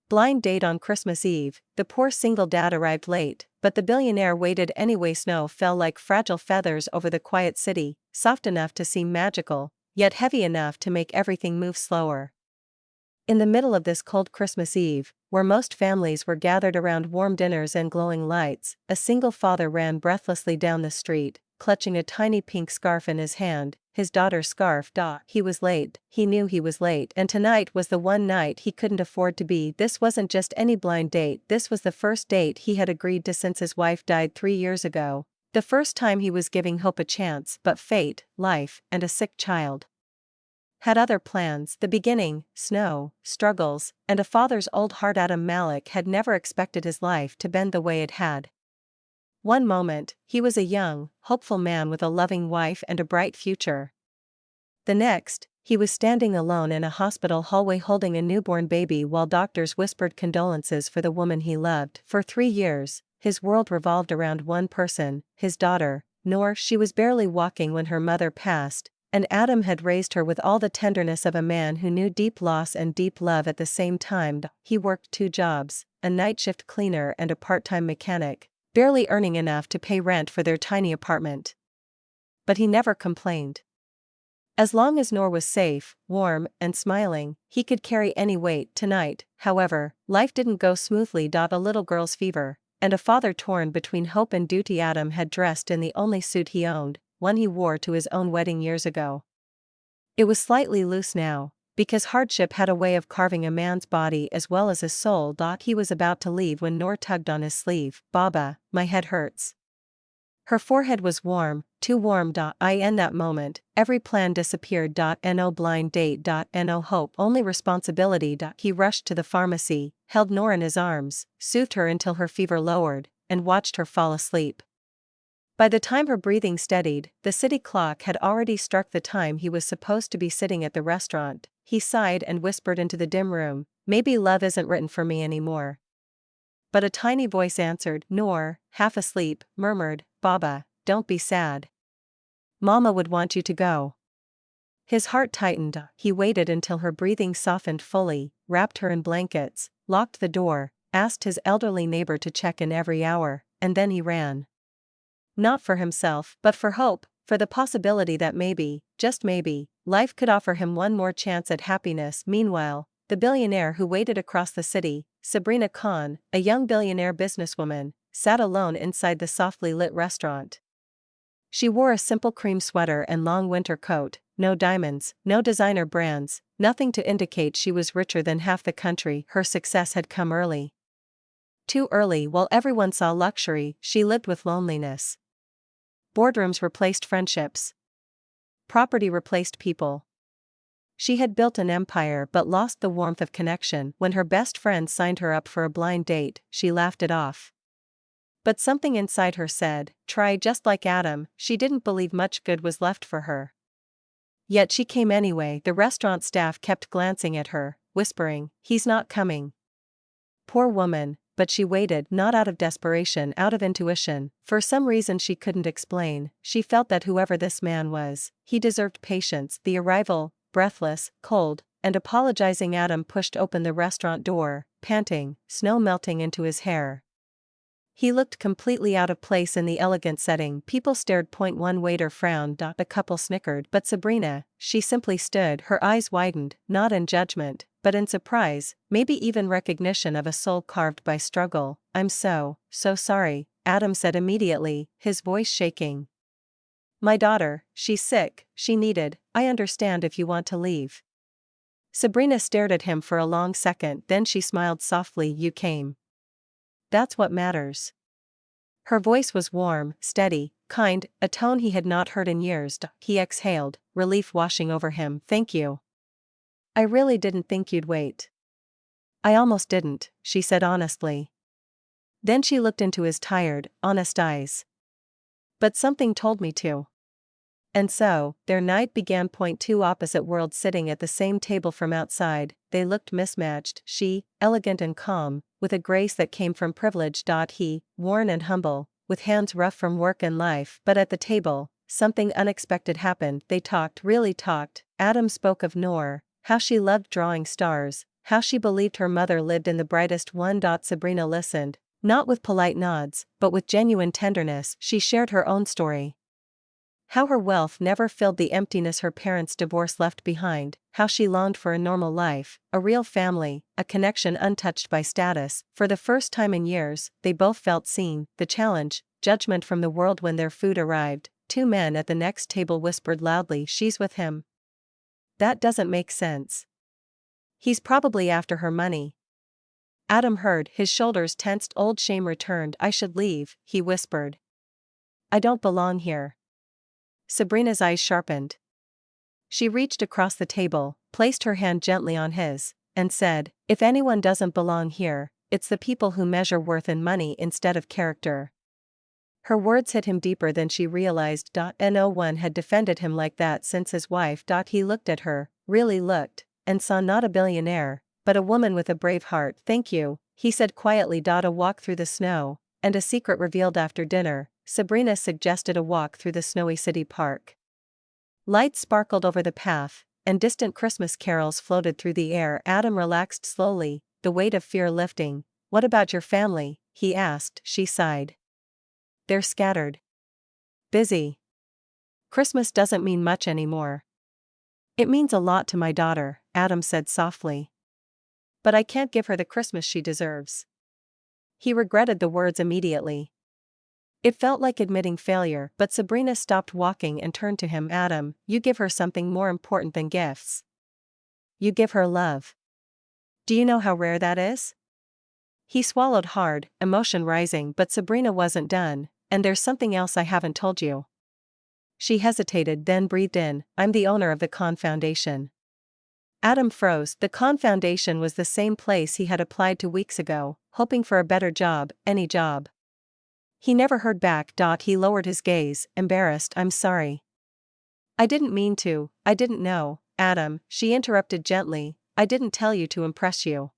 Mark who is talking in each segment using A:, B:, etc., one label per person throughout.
A: Blind date on Christmas Eve. The poor single dad arrived late, but the billionaire waited anyway. Snow fell like fragile feathers over the quiet city, soft enough to seem magical, yet heavy enough to make everything move slower. In the middle of this cold Christmas Eve, where most families were gathered around warm dinners and glowing lights, a single father ran breathlessly down the street, clutching a tiny pink scarf in his hand, his daughter's scarf. He was late, he knew he was late, and tonight was the one night he couldn't afford to be. This wasn't just any blind date, this was the first date he had agreed to since his wife died 3 years ago. The first time he was giving hope a chance, but fate, life, and a sick child had other plans. The beginning, snow, struggles, and a father's old heart. Adam Malik had never expected his life to bend the way it had. One moment, he was a young, hopeful man with a loving wife and a bright future. The next, he was standing alone in a hospital hallway holding a newborn baby while doctors whispered condolences for the woman he loved. For 3 years, his world revolved around one person, his daughter, Noor. She was barely walking when her mother passed, and Adam had raised her with all the tenderness of a man who knew deep loss and deep love at the same time. He worked 2 jobs, a night shift cleaner and a part-time mechanic, barely earning enough to pay rent for their tiny apartment. But he never complained. As long as Noor was safe, warm, and smiling, he could carry any weight. Tonight, however, life didn't go smoothly. A little girl's fever, and a father torn between hope and duty. Adam had dressed in the only suit he owned, one he wore to his own wedding years ago. It was slightly loose now, because hardship had a way of carving a man's body as well as his soul. He was about to leave when Noor tugged on his sleeve. Baba, my head hurts. Her forehead was warm, too warm. In that moment, every plan disappeared. No blind date. No hope, only responsibility. He rushed to the pharmacy, held Noor in his arms, soothed her until her fever lowered, and watched her fall asleep. By the time her breathing steadied, the city clock had already struck the time he was supposed to be sitting at the restaurant. He sighed and whispered into the dim room, maybe love isn't written for me anymore. But a tiny voice answered. Noor, half asleep, murmured, Baba, don't be sad. Mama would want you to go. His heart tightened. He waited until her breathing softened fully, wrapped her in blankets, locked the door, asked his elderly neighbor to check in every hour, and then he ran. Not for himself, but for hope, for the possibility that maybe, just maybe, life could offer him one more chance at happiness. Meanwhile, the billionaire who waited across the city, Sabrina Khan, a young billionaire businesswoman, sat alone inside the softly lit restaurant. She wore a simple cream sweater and long winter coat, no diamonds, no designer brands, nothing to indicate she was richer than half the country. Her success had come early. Too early. While everyone saw luxury, she lived with loneliness. Boardrooms replaced friendships. Property replaced people. She had built an empire but lost the warmth of connection. When her best friend signed her up for a blind date, she laughed it off. But something inside her said, try. Just like Adam, she didn't believe much good was left for her. Yet she came anyway. The restaurant staff kept glancing at her, whispering, he's not coming. Poor woman. But she waited, not out of desperation, out of intuition. For some reason she couldn't explain, she felt that whoever this man was, he deserved patience. The arrival, breathless, cold, and apologizing. Adam pushed open the restaurant door, panting, snow melting into his hair. He looked completely out of place in the elegant setting. People stared. One waiter frowned. A couple snickered. But Sabrina, she simply stood. Her eyes widened, not in judgment, but in surprise, maybe even recognition of a soul carved by struggle. I'm so sorry, Adam said immediately, his voice shaking. My daughter, she's sick, she needed. I understand if you want to leave. Sabrina stared at him for a long second, then she smiled softly. You came. That's what matters. Her voice was warm, steady, kind, a tone he had not heard in years. He exhaled, relief washing over him. Thank you. I really didn't think you'd wait. I almost didn't, she said honestly. Then she looked into his tired, honest eyes. But something told me to. And so, their night began. 2 opposite worlds sitting at the same table. From outside, they looked mismatched. She, elegant and calm, with a grace that came from privilege. He, worn and humble, with hands rough from work and life. But at the table, something unexpected happened. They talked, really talked. Adam spoke of Noor, how she loved drawing stars, how she believed her mother lived in the brightest one. Sabrina listened, not with polite nods, but with genuine tenderness. She shared her own story. How her wealth never filled the emptiness her parents' divorce left behind, how she longed for a normal life, a real family, a connection untouched by status. For the first time in years, they both felt seen. The challenge, judgment from the world. When their food arrived, two men at the next table whispered loudly, "She's with him. That doesn't make sense. He's probably after her money." Adam heard, his shoulders tensed. Old shame returned. "I should leave," he whispered. "I don't belong here." Sabrina's eyes sharpened. She reached across the table, placed her hand gently on his, and said, "If anyone doesn't belong here, it's the people who measure worth in money instead of character." Her words hit him deeper than she realized. No one had defended him like that since his wife. He looked at her, really looked, and saw not a billionaire, but a woman with a brave heart. "Thank you," he said quietly. A walk through the snow, and a secret revealed after dinner. Sabrina suggested a walk through the snowy city park. Lights sparkled over the path, and distant Christmas carols floated through the air. Adam relaxed slowly, the weight of fear lifting. "What about your family?" he asked. She sighed. "They're scattered. Busy. Christmas doesn't mean much anymore." "It means a lot to my daughter," Adam said softly. "But I can't give her the Christmas she deserves." He regretted the words immediately. It felt like admitting failure, but Sabrina stopped walking and turned to him. "Adam, you give her something more important than gifts. You give her love. Do you know how rare that is?" He swallowed hard, emotion rising. "But Sabrina wasn't done, and there's something else I haven't told you." She hesitated, then breathed in, "I'm the owner of the Kahn Foundation." Adam froze. The Kahn Foundation was the same place he had applied to weeks ago, hoping for a better job, any job. He never heard back. He lowered his gaze, embarrassed. "I'm sorry. I didn't mean to, I didn't know." "Adam," she interrupted gently, "I didn't tell you to impress you.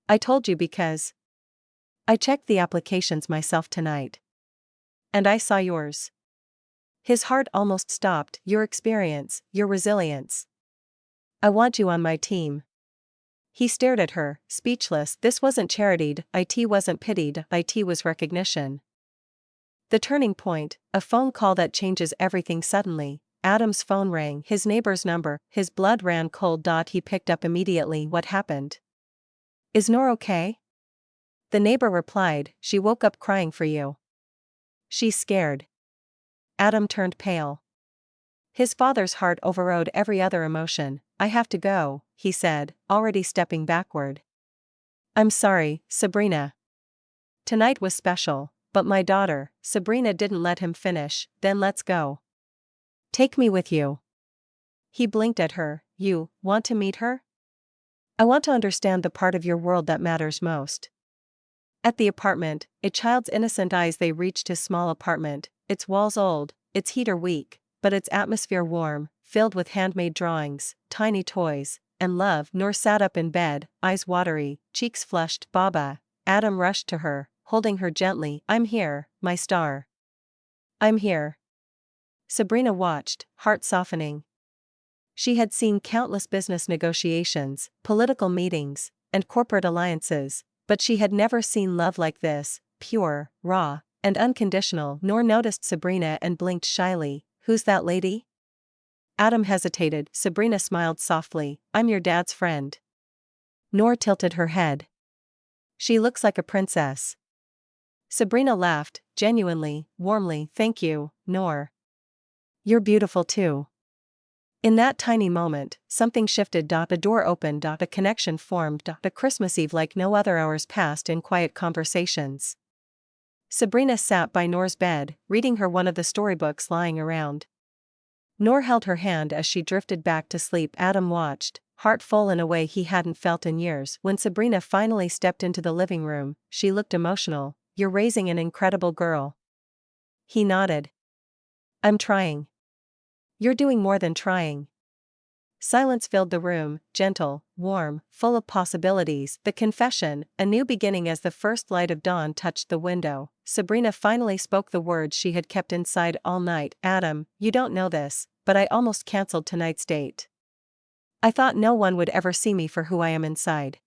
A: I told you because I checked the applications myself tonight. And I saw yours." His heart almost stopped. "Your experience, your resilience. I want you on my team." He stared at her, speechless. This wasn't charity, it wasn't pitied, it was recognition. The turning point, a phone call that changes everything. Suddenly, Adam's phone rang, his neighbor's number. His blood ran cold. He picked up immediately. "What happened? Is Noor okay?" The neighbor replied, "She woke up crying for you. She's scared." Adam turned pale. His father's heart overrode every other emotion. "I have to go," he said, already stepping backward. "I'm sorry, Sabrina. Tonight was special, but my daughter." Sabrina didn't let him finish. "Then let's go. Take me with you." He blinked at her. "You want to meet her?" "I want to understand the part of your world that matters most." At the apartment, a child's innocent eyes. They reached his small apartment, its walls old, its heater weak, but its atmosphere warm, filled with handmade drawings, tiny toys, and love. Noor sat up in bed, eyes watery, cheeks flushed. "Baba." Adam rushed to her, holding her gently. "I'm here, my star. I'm here." Sabrina watched, heart softening. She had seen countless business negotiations, political meetings, and corporate alliances, but she had never seen love like this, pure, raw, and unconditional. Noor noticed Sabrina and blinked shyly. "Who's that lady?" Adam hesitated. Sabrina smiled softly. "I'm your dad's friend." Noor tilted her head. "She looks like a princess." Sabrina laughed, genuinely, warmly. "Thank you, Noor. You're beautiful too." In that tiny moment, something shifted. A door opened. A connection formed. A Christmas Eve like no other. Hours passed in quiet conversations. Sabrina sat by Noor's bed, reading her one of the storybooks lying around. Noor held her hand as she drifted back to sleep. Adam watched, heart full in a way he hadn't felt in years. When Sabrina finally stepped into the living room, she looked emotional. "You're raising an incredible girl." He nodded. "I'm trying." "You're doing more than trying." Silence filled the room, gentle, warm, full of possibilities. The confession, a new beginning. As the first light of dawn touched the window, Sabrina finally spoke the words she had kept inside all night. "Adam, you don't know this, but I almost cancelled tonight's date. I thought no one would ever see me for who I am inside.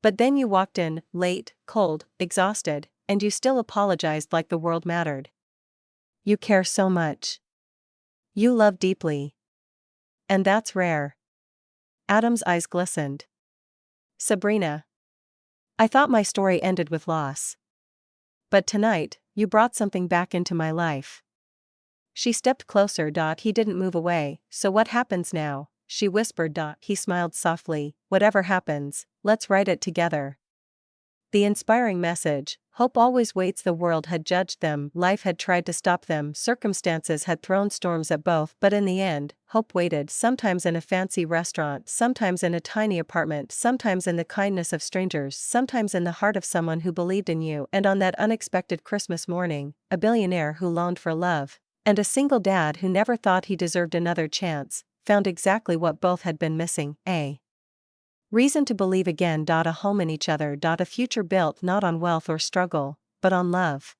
A: But then you walked in, late, cold, exhausted, and you still apologized like the world mattered. You care so much. You love deeply. And that's rare. Adam's eyes glistened. Sabrina. I thought my story ended with loss. But tonight, you brought something back into my life. She stepped closer. He didn't move away. So what happens now? She whispered. He smiled softly. Whatever happens, let's write it together. The inspiring message: hope always waits. The world had judged them, life had tried to stop them, circumstances had thrown storms at both, but in the end, hope waited, sometimes in a fancy restaurant, sometimes in a tiny apartment, sometimes in the kindness of strangers, sometimes in the heart of someone who believed in you. And on that unexpected Christmas morning, a billionaire who longed for love, and a single dad who never thought he deserved another chance, found exactly what both had been missing: a reason to believe again. A home in each other. A future built not on wealth or struggle, but on love.